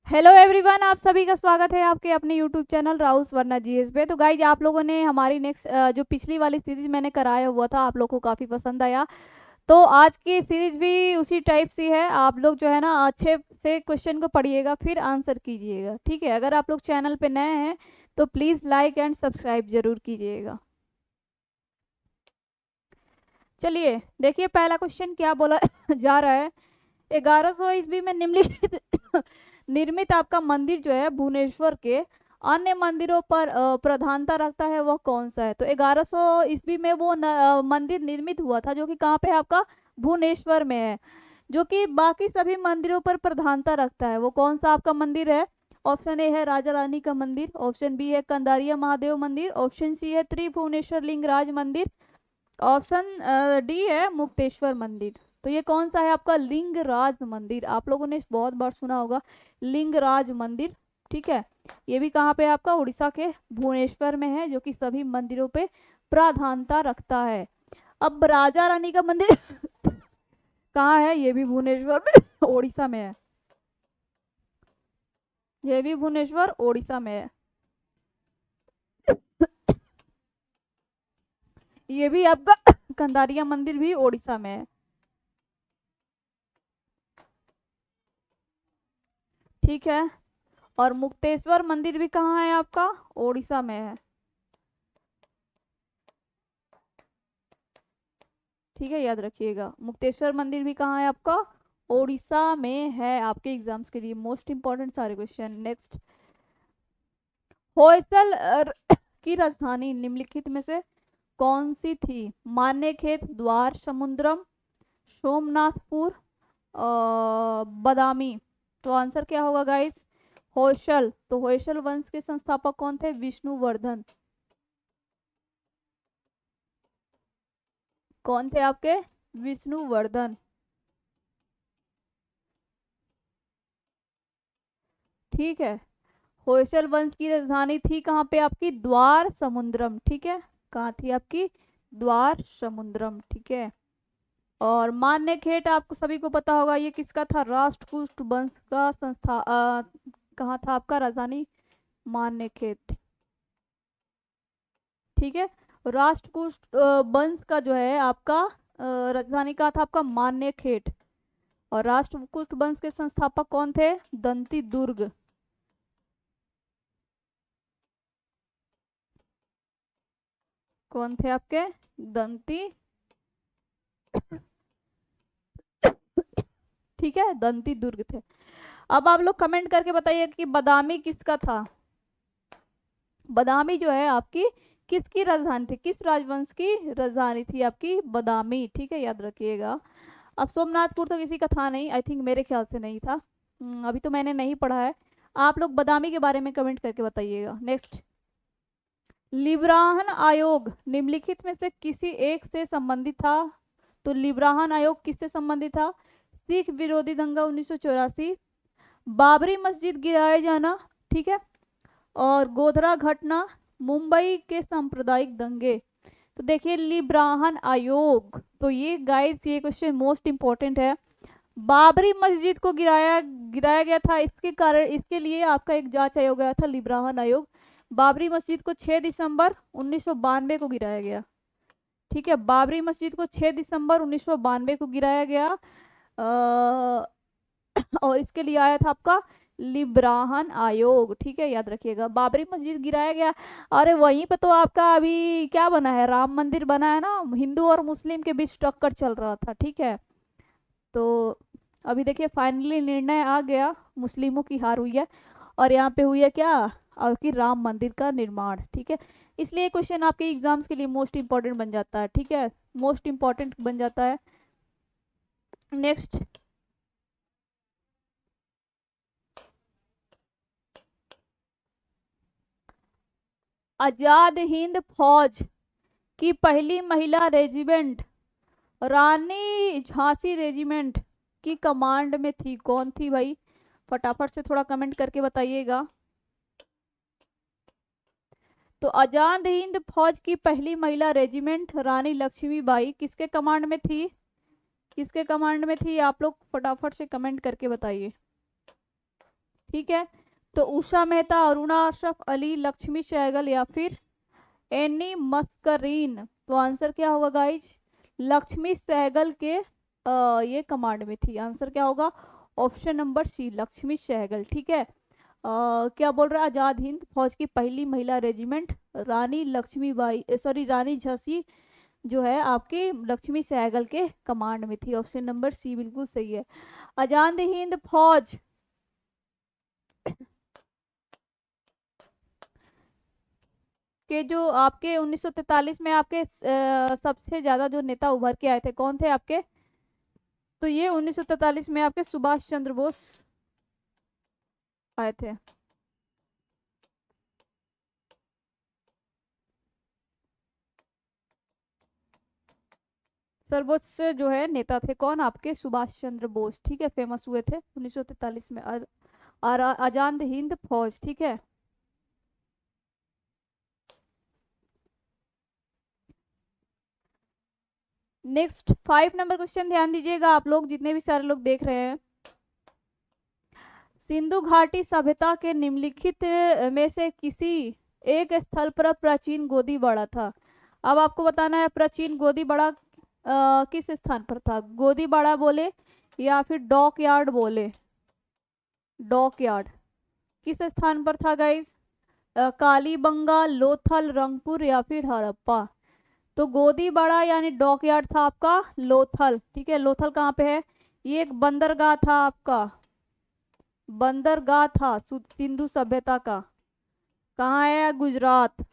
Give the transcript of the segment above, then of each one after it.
Hello everyone, आप सभी का स्वागत है आपके अपने यूट्यूब चैनल राउस वरना जीएस पे। तो गाइज, आप लोगों ने हमारी नेक्स्ट जो पिछली वाली सीरीज मैंने कराया हुआ था, आप लोग को काफ़ी पसंद आया। तो आज की सीरीज भी उसी टाइप सी है। आप लोग जो है ना अच्छे से क्वेश्चन को पढ़िएगा, फिर आंसर कीजिएगा, ठीक है। अगर आप लोग चैनल पे नए हैं तो प्लीज़ लाइक एंड सब्सक्राइब जरूर कीजिएगा। चलिए देखिए, पहला क्वेश्चन क्या बोला जा रहा है। 1100 ईस्वी में निम्नलिखित निर्मित आपका मंदिर जो है भुवनेश्वर के अन्य मंदिरों पर प्रधानता रखता है, वह कौन सा है। तो 1100 ईस्वी में वो मंदिर निर्मित हुआ था, जो कि कहाँ पे है आपका, भुवनेश्वर में है, जो कि बाकी सभी मंदिरों पर प्रधानता रखता है। वो कौन सा आपका मंदिर है। ऑप्शन ए है राजा रानी का मंदिर, ऑप्शन बी है कंदारिया महादेव मंदिर, ऑप्शन सी है त्रिभुवनेश्वर लिंगराज मंदिर, ऑप्शन डी है मुक्तेश्वर मंदिर। तो ये कौन सा है आपका, लिंगराज मंदिर। आप लोगों ने बहुत बार सुना होगा लिंगराज मंदिर, ठीक है। ये भी कहाँ पे है आपका, उड़ीसा के भुवनेश्वर में है, जो कि सभी मंदिरों पे प्राधानता रखता है। अब राजा रानी का मंदिर कहाँ है, ये भी भुवनेश्वर में उड़ीसा में है। ये भी भुवनेश्वर उड़ीसा में है। ये भी आपका कंदारिया मंदिर भी उड़ीसा में है, ठीक है। और मुक्तेश्वर मंदिर भी कहाँ है आपका, उड़ीसा में है, ठीक है। याद रखिएगा, मुक्तेश्वर मंदिर भी कहाँ है आपका, उड़ीसा में है। आपके एग्जाम्स के लिए मोस्ट इंपॉर्टेंट सारे क्वेश्चन। नेक्स्ट, होयसल की राजधानी निम्नलिखित में से कौन सी थी। मान्यखेत, द्वार समुद्रम, सोमनाथपुर, बदामी। तो आंसर क्या होगा गाइस, होयसल। तो होयसल वंश के संस्थापक कौन थे, विष्णुवर्धन। कौन थे आपके, विष्णुवर्धन, ठीक है। होयसल वंश की राजधानी थी कहाँ पे आपकी, द्वार समुद्रम, ठीक है। कहाँ थी आपकी, द्वार समुद्रम, ठीक है। और मान्यखेट आपको सभी को पता होगा, ये किसका था, राष्ट्रकूट वंश का कहाँ था आपका राजधानी, मान्यखेट, ठीक है। राष्ट्रकूट वंश का जो है आपका राजधानी कहाँ था आपका, मान्यखेट। और राष्ट्रकूट वंश के संस्थापक कौन थे, दंती दुर्ग। कौन थे आपके, दंती, ठीक है, दंती दुर्ग थे। अब आप लोग कमेंट करके बताइए कि बादामी किसका था। बादामी जो है आपकी किसकी राजधानी थी, किस राजवंश की राजधानी थी आपकी, बादामी, ठीक है। याद रखिएगा। अब सोमनाथपुर तो किसी का था नहीं, आई थिंक, मेरे ख्याल से नहीं था। अभी तो मैंने नहीं पढ़ा है। आप लोग बादामी के बारे में कमेंट करके बताइएगा। नेक्स्ट, लिब्राहन आयोग निम्नलिखित में से किसी एक से संबंधित था। तो लिब्राहन आयोग किससे संबंधित था, सिख विरोधी दंगा 1984, बाबरी मस्जिद गिराए जाना, ठीक है, और गोधरा घटना, मुंबई के सांप्रदायिक दंगे। तो देखिए लिब्राहन आयोग, तो ये गाइस ये क्वेश्चन मोस्ट इंपॉर्टेंट है। बाबरी मस्जिद को गिराया गिराया गया था, इसके कारण इसके लिए आपका एक जांच आयोग गया था, लिब्राहन आयोग। बाबरी मस्जिद को 6 दिसंबर 1992 को गिराया गया, ठीक है। बाबरी मस्जिद को 6 दिसंबर 1992 को गिराया गया। और इसके लिए आया था आपका लिब्राहन आयोग, ठीक है। याद रखिएगा, बाबरी मस्जिद गिराया गया। अरे वहीं पे तो आपका अभी क्या बना है, राम मंदिर बना है ना, हिंदू और मुस्लिम के बीच टक्कर चल रहा था, ठीक है। तो अभी देखिए फाइनली निर्णय आ गया, मुस्लिमों की हार हुई है, और यहाँ पे हुई है क्या, आपकी राम मंदिर का निर्माण, ठीक है। इसलिए क्वेश्चन आपके एग्जाम्स के लिए मोस्ट इंपॉर्टेंट बन जाता है, ठीक है, मोस्ट इंपॉर्टेंट बन जाता है। नेक्स्ट, आजाद हिंद फौज की पहली महिला रेजिमेंट रानी झांसी रेजिमेंट की कमांड में थी, कौन थी भाई, फटाफट से थोड़ा कमेंट करके बताइएगा। तो आजाद हिंद फौज की पहली महिला रेजिमेंट रानी लक्ष्मीबाई किसके कमांड में थी, किसके कमांड में थी, आप लोग फटाफट से कमेंट करके बताइए। ठीक है। तो उषा मेहता, अरुणा अशरफ अली, लक्ष्मी सहगल या फिर एनी मस्करीन। तो आंसर क्या होगा गाइज, लक्ष्मी सहगल के ये कमांड में थी। आंसर क्या होगा, option number C, Lakshmi Sehgal. ठीक है। क्या बोल रहा है, आजाद हिंद फौज की पहली महिला रेजिमेंट रानी लक्ष्मीबाई, सॉरी रानी झांसी जो है आपकी लक्ष्मी सहगल के कमांड में थी। ऑप्शन नंबर सी बिल्कुल सही है। आजाद हिंद फौज के जो आपके 1943 में आपके सबसे ज्यादा जो नेता उभर के आए थे कौन थे आपके, तो ये 1943 में आपके सुभाष चंद्र बोस आए थे। सर्वोच्च जो है नेता थे कौन, आपके सुभाष चंद्र बोस। ठीक है, फेमस हुए थे 1943 में। आजाद हिंद फौज। ठीक है। नेक्स्ट 5 नंबर क्वेश्चन ध्यान दीजिएगा आप लोग, जितने भी सारे लोग देख रहे हैं। सिंधु घाटी सभ्यता के निम्नलिखित में से किसी एक स्थल पर प्राचीन गोदी बाड़ा था। अब आपको बताना है प्राचीन गोदी बाड़ा किस स्थान पर था। गोदी बाड़ा बोले या फिर डॉक यार्ड बोले, डॉक यार्ड किस स्थान पर था गाइज, कालीबंगा, लोथल, रंगपुर या फिर हड़प्पा। तो गोदीबाड़ा यानी डॉक यार्ड था आपका लोथल। ठीक है, लोथल कहाँ पे है, ये एक बंदरगाह था आपका, बंदरगाह था सिंधु सभ्यता का। कहाँ है, गुजरात।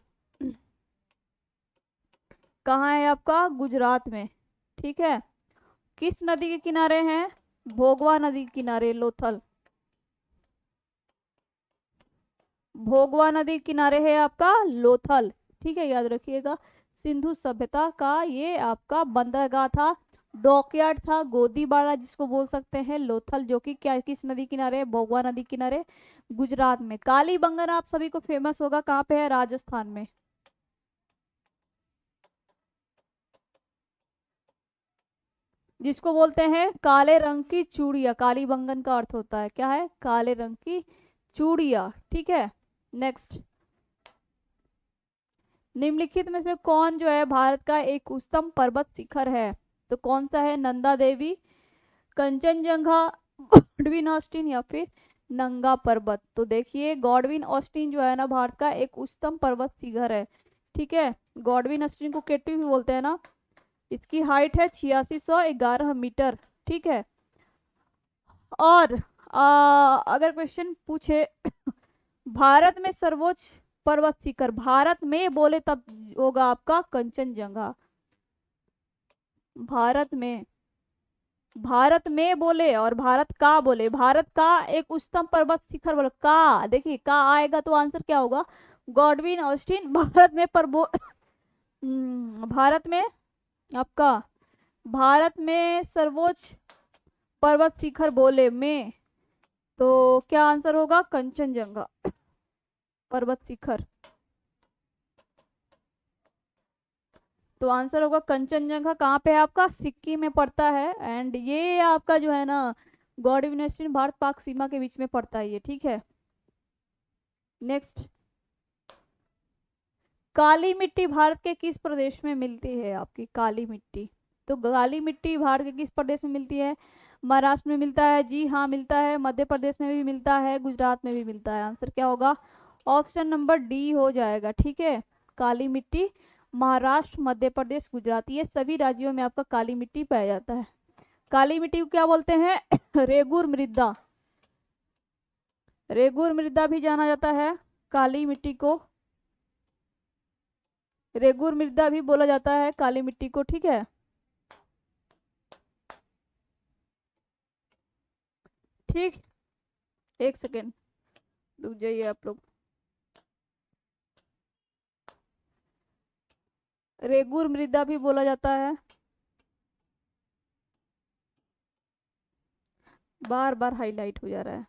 कहाँ है आपका, गुजरात में। ठीक है। किस नदी के किनारे हैं, भोगवा नदी के किनारे लोथल, भोगवा नदी के किनारे है आपका लोथल। ठीक है, याद रखिएगा। सिंधु सभ्यता का ये आपका बंदरगाह था, डॉकयार्ड था, गोदीबाड़ा जिसको बोल सकते हैं, लोथल जो कि क्या किस नदी किनारे है, भोगवा नदी किनारे, गुजरात में। कालीबंगन आप सभी को फेमस होगा, कहाँ पे है, राजस्थान में। जिसको बोलते हैं काले रंग की चूड़िया, कालीबंगन का अर्थ होता है क्या है, काले रंग की चूड़िया। ठीक है। नेक्स्ट, निम्नलिखित में से कौन जो है भारत का एक उच्चतम पर्वत शिखर है। तो कौन सा है, नंदा देवी, कंचनजंगा, गॉडविन ऑस्टिन या फिर नंगा पर्वत। तो देखिए गॉडविन ऑस्टिन जो है ना भारत का एक उच्चतम पर्वत शिखर है। ठीक है, गॉडविन ऑस्टिन को केटू भी बोलते हैं ना। इसकी हाइट है 8611 मीटर। ठीक है। और अगर क्वेश्चन पूछे भारत में सर्वोच्च पर्वत शिखर, भारत में बोले तब होगा आपका कंचनजंगा। भारत में, भारत में बोले और भारत का बोले, भारत का एक उच्चतम पर्वत शिखर बोले, का देखिए का आएगा तो आंसर क्या होगा, गॉडविन ऑस्टिन। भारत में भारत में आपका, भारत में सर्वोच्च पर्वत शिखर बोले में, तो क्या आंसर होगा, कंचनजंगा पर्वत शिखर। तो आंसर होगा कंचनजंगा। कहाँ पे है आपका, सिक्किम में पड़ता है। एंड ये आपका जो है ना गॉड यूनिवर्सिटी भारत पाक सीमा के बीच में पड़ता है ये। ठीक है। नेक्स्ट, काली मिट्टी भारत के किस प्रदेश में मिलती है आपकी, काली मिट्टी। तो काली मिट्टी भारत के किस प्रदेश में मिलती है, महाराष्ट्र में मिलता है, जी हाँ मिलता है, मध्य प्रदेश में भी मिलता है, गुजरात में भी मिलता है। आंसर क्या होगा, ऑप्शन नंबर डी हो जाएगा। ठीक है, काली मिट्टी महाराष्ट्र, मध्य प्रदेश, गुजरात, ये सभी राज्यों में आपका काली मिट्टी पाया जाता है। काली मिट्टी को क्या बोलते हैं रेगुर मृदा, रेगुर मृदा भी जाना जाता है काली मिट्टी को, रेगुर मृदा भी बोला जाता है काली मिट्टी को। ठीक है। ठीक, एक सेकेंड रुक जाइए आप लोग। रेगुर मृदा भी बोला जाता है, बार बार हाईलाइट हो जा रहा है।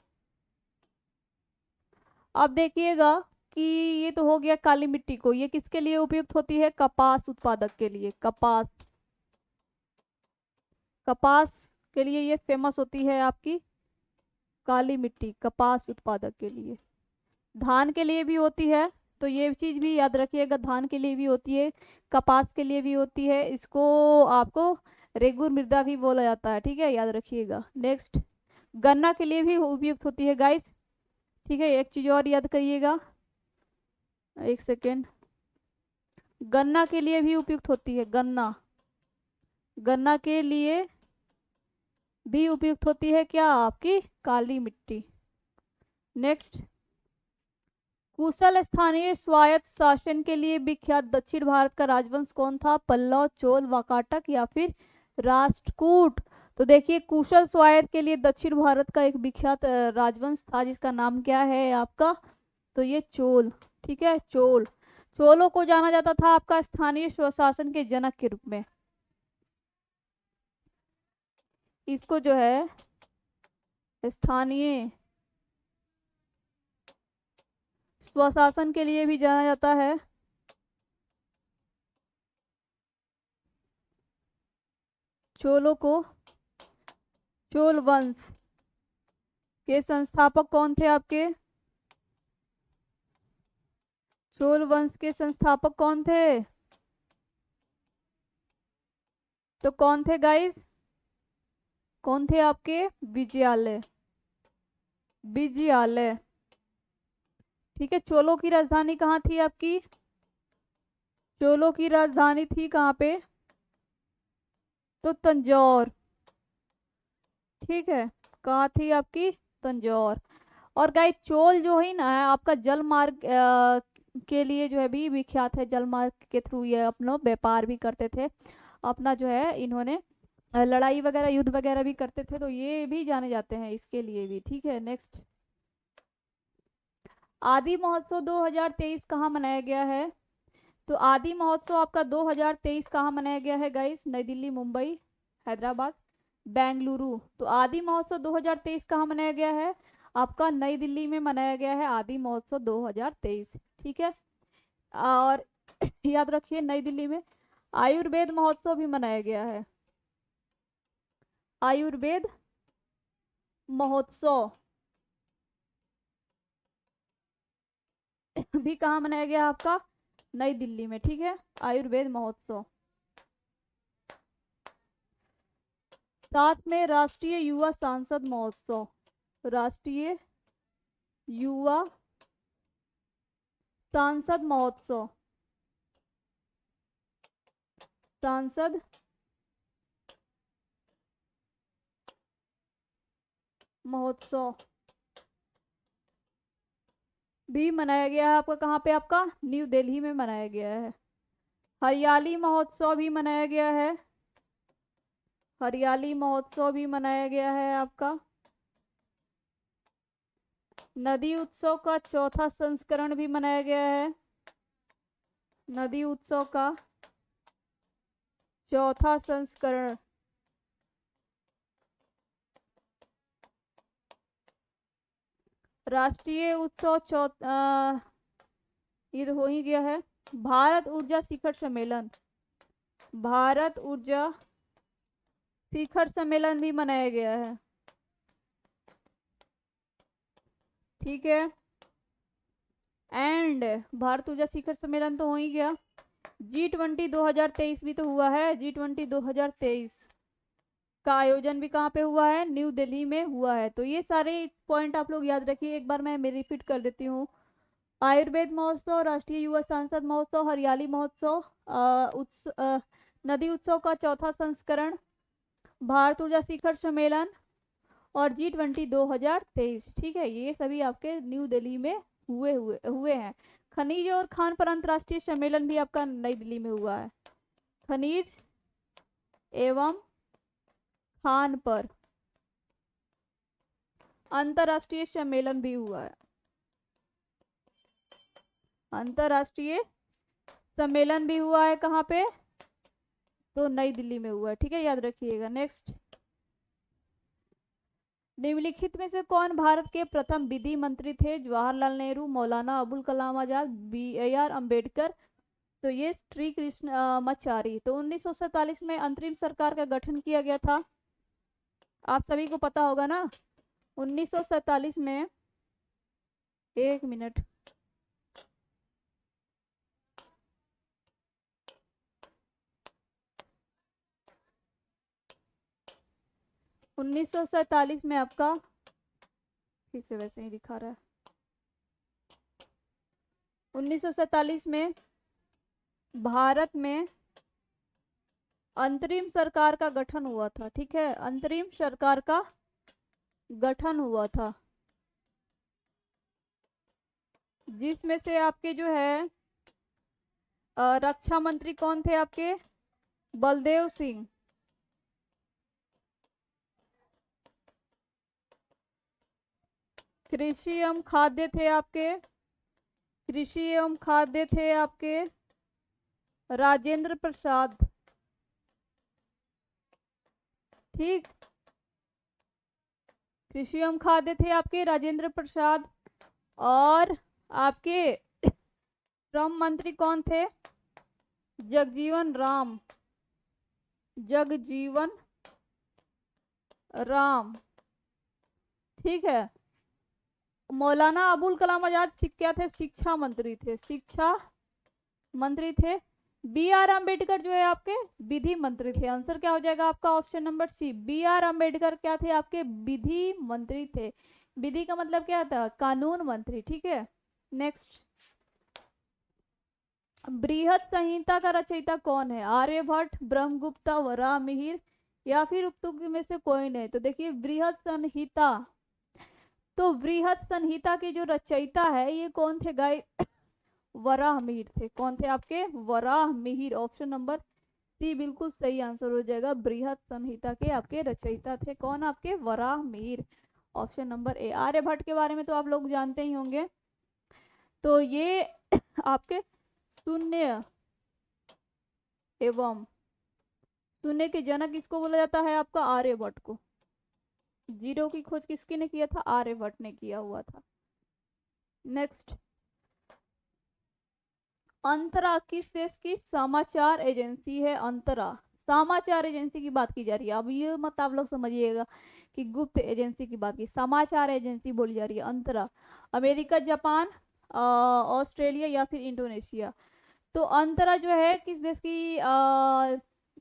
अब देखिएगा कि ये तो हो गया काली मिट्टी को, ये किसके लिए उपयुक्त होती है, कपास उत्पादक के लिए, कपास, कपास के लिए ये फेमस होती है आपकी काली मिट्टी कपास उत्पादक के लिए, धान के लिए भी होती है, तो ये चीज भी याद रखिएगा, धान के लिए भी होती है, कपास के लिए भी होती है, इसको आपको रेगुर मृदा भी बोला जाता है, ठीक है, याद रखिएगा। नेक्स्ट, गन्ना के लिए भी उपयुक्त होती है गाइस, ठीक है। एक चीज और याद करिएगा, एक सेकेंड, गन्ना के लिए भी उपयुक्त होती है, गन्ना, गन्ना के लिए भी उपयुक्त होती है क्या, आपकी काली मिट्टी। नेक्स्ट, कुशल स्थानीय स्वायत्त शासन के लिए विख्यात दक्षिण भारत का राजवंश कौन था, पल्लव, चोल, वाकाटक या फिर राष्ट्रकूट। तो देखिए, कुशल स्वायत्त के लिए दक्षिण भारत का एक विख्यात राजवंश था जिसका नाम क्या है आपका, तो ये चोल, ठीक है, चोल। चोलों को जाना जाता था आपका स्थानीय स्वशासन के जनक के रूप में। इसको जो है स्थानीय स्वशासन के लिए भी जाना जाता है। चोलों को, चोल वंश के संस्थापक कौन थे आपके, चोल वंश के संस्थापक कौन थे, तो कौन थे गाइस, कौन थे आपके, विजयालय, विजयालय, ठीक है। चोलों की राजधानी कहाँ थी आपकी, चोलों की राजधानी थी कहाँ पे, तो तंजौर, ठीक है, कहाँ थी आपकी, तंजौर। और गाइस, चोल जो है ना आपका जल मार्ग के लिए जो है भी विख्यात है, जल मार्ग के थ्रू ये अपना व्यापार भी करते थे, अपना जो है इन्होंने लड़ाई वगैरह युद्ध वगैरह भी करते थे, तो ये भी जाने जाते हैं इसके लिए भी, ठीक है। नेक्स्ट, आदि महोत्सव 2023 कहाँ मनाया गया है, तो आदि महोत्सव आपका 2023 कहाँ मनाया गया है गाइस, नई दिल्ली, मुंबई, हैदराबाद, बेंगलुरु। तो आदि महोत्सव 2023 कहाँ मनाया गया है, आपका नई दिल्ली में मनाया गया है आदि महोत्सव 2023, ठीक है। और याद रखिए, नई दिल्ली में आयुर्वेद महोत्सव भी मनाया गया है, आयुर्वेद महोत्सव भी कहाँ मनाया गया आपका, नई दिल्ली में, ठीक है, आयुर्वेद महोत्सव। साथ में राष्ट्रीय युवा सांसद महोत्सव, राष्ट्रीय युवा सांसद महोत्सव, सांसद महोत्सव भी मनाया गया है आपका, कहाँ पे आपका, न्यू दिल्ली में मनाया गया है। हरियाली महोत्सव भी मनाया गया है, हरियाली महोत्सव भी मनाया गया है आपका। नदी उत्सव का चौथा संस्करण भी मनाया गया है, नदी उत्सव का चौथा संस्करण। राष्ट्रीय उत्सव ये तो हो ही गया है। भारत ऊर्जा शिखर सम्मेलन, भारत ऊर्जा शिखर सम्मेलन भी मनाया गया है, ठीक है। एंड भारत ऊर्जा शिखर सम्मेलन तो हो ही गया। G20 2023 भी तो हुआ है, G20 2023 का आयोजन भी कहाँ पे हुआ है, न्यू दिल्ली में हुआ है। तो ये सारे पॉइंट आप लोग याद रखिए, एक बार मैं रिपीट कर देती हूँ। आयुर्वेद महोत्सव, राष्ट्रीय युवा सांसद महोत्सव, हरियाली महोत्सव, नदी उत्सव का चौथा संस्करण, भारत ऊर्जा शिखर सम्मेलन और G20 2023, ठीक है, ये सभी आपके न्यू दिल्ली में हुए हैं। खनिज और खान पर अंतर्राष्ट्रीय सम्मेलन भी आपका नई दिल्ली में हुआ है, खनिज एवं खान पर अंतर्राष्ट्रीय सम्मेलन भी हुआ है, अंतर्राष्ट्रीय सम्मेलन भी हुआ है कहाँ पे, तो नई दिल्ली में हुआ है, ठीक है, याद रखिएगा। नेक्स्ट, निम्नलिखित में से कौन भारत के प्रथम विधि मंत्री थे, जवाहरलाल नेहरू, मौलाना अबुल कलाम आजाद, BAR अम्बेडकर। तो ये श्री कृष्णमाचारी। तो 1947 में अंतरिम सरकार का गठन किया गया था, आप सभी को पता होगा ना, 1947 में, एक मिनट, उन्नीस सौ सैतालीस में आपका, फिर से वैसे ही दिखा रहा है, 1947 में भारत में अंतरिम सरकार का गठन हुआ था। ठीक है, अंतरिम सरकार का गठन हुआ था, जिसमें से आपके जो है रक्षा मंत्री कौन थे आपके? बलदेव सिंह। कृषि एवं खाद्य थे आपके, कृषि एवं खाद्य थे आपके राजेंद्र प्रसाद। ठीक, कृषि एवं खाद्य थे आपके राजेंद्र प्रसाद। और आपके श्रम मंत्री कौन थे? जगजीवन राम, जगजीवन राम। ठीक है, मौलाना अबुल कलाम आजाद क्या थे? शिक्षा मंत्री थे, शिक्षा मंत्री थे। बी आर अम्बेडकर जो है आपके विधि मंत्री थे। आंसर क्या हो जाएगा आपका? Option number C, B R Ambedkar क्या थे आपके? विधि मंत्री थे। विधि का मतलब क्या था? कानून मंत्री। ठीक है, नेक्स्ट, बृहद संहिता का रचयिता कौन है? आर्यभट्ट, ब्रह्मगुप्ता, वराहमिहिर या फिर उक्त में से कोई नहीं? तो देखिए बृहद संहिता, तो बृहद संहिता के जो रचयिता है ये कौन थे गाइस? वराहमिहिर थे। कौन थे आपके? वराहमिहिर। ऑप्शन नंबर सी बिल्कुल सही आंसर हो जाएगा। बृहद संहिता के आपके रचयिता थे कौन? आपके Varahamihira. Option number A. Aryabhatta के बारे में तो आप लोग जानते ही होंगे। तो ये आपके शून्य एवं शून्य के जनक किसको बोला जाता है? आपका आर्यभट्ट को। जीरो की खोज किसके ने किया था? आर्यभट्ट ने किया हुआ था। नेक्स्ट, अंतरा किस देश की समाचार एजेंसी है? अंतरा समाचार एजेंसी की बात की जा रही है। अब ये मत आप लोग समझिएगा कि गुप्त एजेंसी की बात की, समाचार एजेंसी बोली जा रही है अंतरा। अमेरिका, जापान, ऑस्ट्रेलिया या फिर इंडोनेशिया? तो अंतरा जो है किस देश की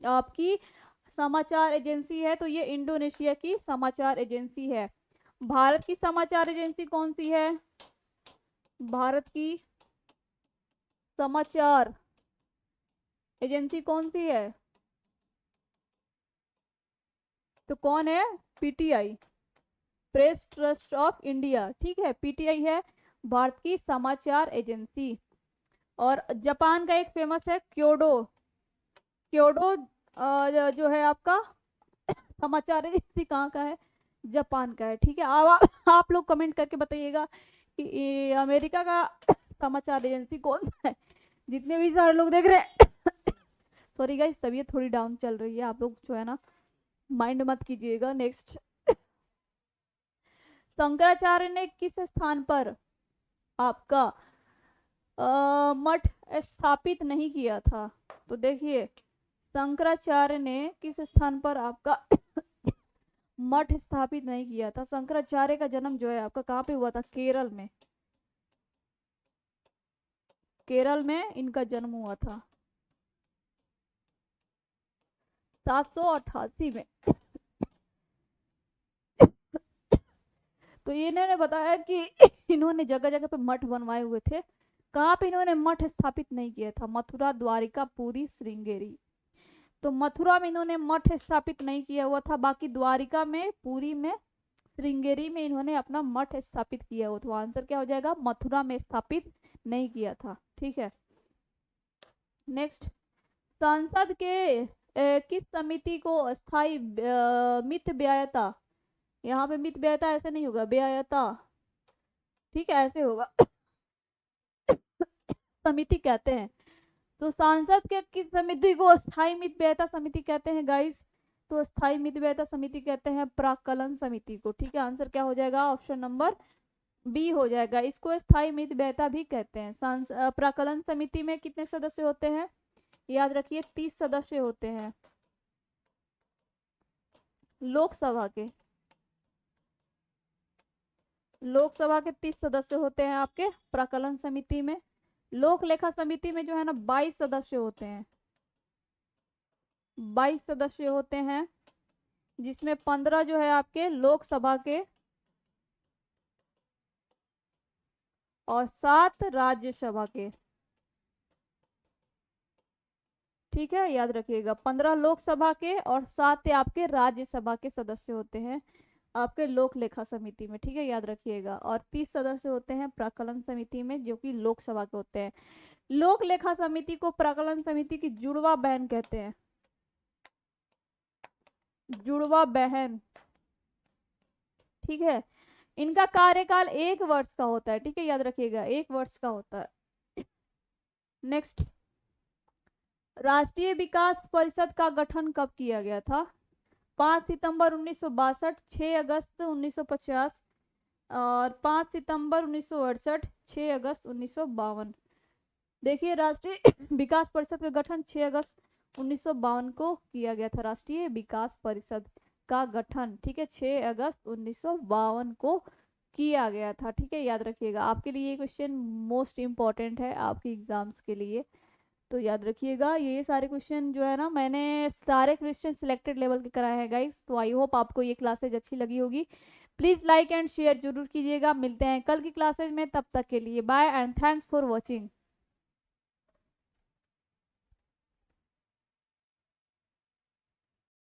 आपकी समाचार एजेंसी है? तो ये इंडोनेशिया की समाचार एजेंसी है। भारत की समाचार एजेंसी कौन सी है? भारत की समाचार एजेंसी कौन सी है? तो कौन है? PTI, press trust of India. ठीक है, पीटीआई है भारत की समाचार एजेंसी। और जापान का एक फेमस है क्योडो, क्योडो जो है आपका समाचार एजेंसी कहाँ का है? जापान का है। ठीक है, अब आप लोग कमेंट करके बताइएगा कि अमेरिका का समाचार एजेंसी कौन सा है। जितने भी सारे लोग देख रहे हैं सॉरी गाइस, तबीयत थोड़ी डाउन चल रही है, आप लोग जो है ना माइंड मत कीजिएगा। नेक्स्ट, शंकराचार्य ने किस स्थान पर आपका मठ स्थापित नहीं किया था? तो देखिए शंकराचार्य ने किस स्थान पर आपका मठ स्थापित नहीं किया था? शंकराचार्य का जन्म जो है आपका कहाँ पे हुआ था? केरल में, केरल में इनका जन्म हुआ था 788 में। तो इन्होंने बताया कि इन्होंने जगह जगह पे मठ बनवाए हुए थे। कहाँ पे इन्होंने मठ स्थापित नहीं किया था? मथुरा, द्वारिका, पुरी, श्रृंगेरी। तो मथुरा में इन्होंने मठ स्थापित नहीं किया हुआ था, बाकी द्वारिका में, पुरी में, श्रृंगेरी में इन्होंने अपना मठ स्थापित किया हुआ। तो आंसर क्या हो जाएगा? मथुरा में स्थापित नहीं किया था। ठीक है, नेक्स्ट, संसद के किस समिति को स्थायी मित व्ययता, यहाँ पे मित व्ययता ऐसे नहीं होगा, व्ययता, ठीक है ऐसे होगा समिति कहते हैं। तो सांसद के किस समिति को स्थायी मित व्ययता समिति कहते हैं गाइस? तो स्थायी मित व्ययता समिति कहते हैं प्राक्कलन समिति को। ठीक है, आंसर क्या हो जाएगा? ऑप्शन नंबर बी हो जाएगा। इसको स्थायी मित व्ययता भी कहते हैं। प्राक्कलन समिति में कितने सदस्य होते हैं? याद रखिए 30 सदस्य होते हैं लोकसभा के। लोकसभा के 30 सदस्य होते हैं आपके प्राक्कलन समिति में। लोक लेखा समिति में जो है ना 22 सदस्य होते हैं, 22 सदस्य होते हैं, जिसमें 15 जो है आपके लोकसभा के और 7 राज्यसभा के। ठीक है, याद रखिएगा 15 लोकसभा के और 7 आपके राज्यसभा के सदस्य होते हैं आपके लोक लेखा समिति में। ठीक है, याद रखिएगा। और 30 सदस्य होते हैं प्राक्कलन समिति में, जो कि लोकसभा के होते हैं। लोक लेखा समिति को प्राक्कलन समिति की जुड़वा बहन कहते हैं, जुड़वा बहन। ठीक है, इनका कार्यकाल 1 वर्ष का होता है। ठीक है, याद रखिएगा 1 वर्ष का होता है। नेक्स्ट, राष्ट्रीय विकास परिषद का गठन कब किया गया था? 5 सितंबर 1962, 6 अगस्त 1950 और 5 सितंबर 1968, 6 अगस्त 1952। देखिए, राष्ट्रीय विकास परिषद का गठन 6 अगस्त 1952 को किया गया था। राष्ट्रीय विकास परिषद का गठन, ठीक है, 6 अगस्त 1952 को किया गया था। ठीक है, याद रखिएगा। आपके लिए ये क्वेश्चन मोस्ट इम्पॉर्टेंट है आपके एग्जाम्स के लिए, तो याद रखिएगा। ये सारे क्वेश्चन जो है ना, मैंने सारे क्वेश्चन सिलेक्टेड लेवल के कराए हैं गाइस। तो आई होप आपको ये क्लासेज अच्छी लगी होगी। प्लीज़ लाइक एंड शेयर जरूर कीजिएगा। मिलते हैं कल की क्लासेज में, तब तक के लिए bye and thanks for watching.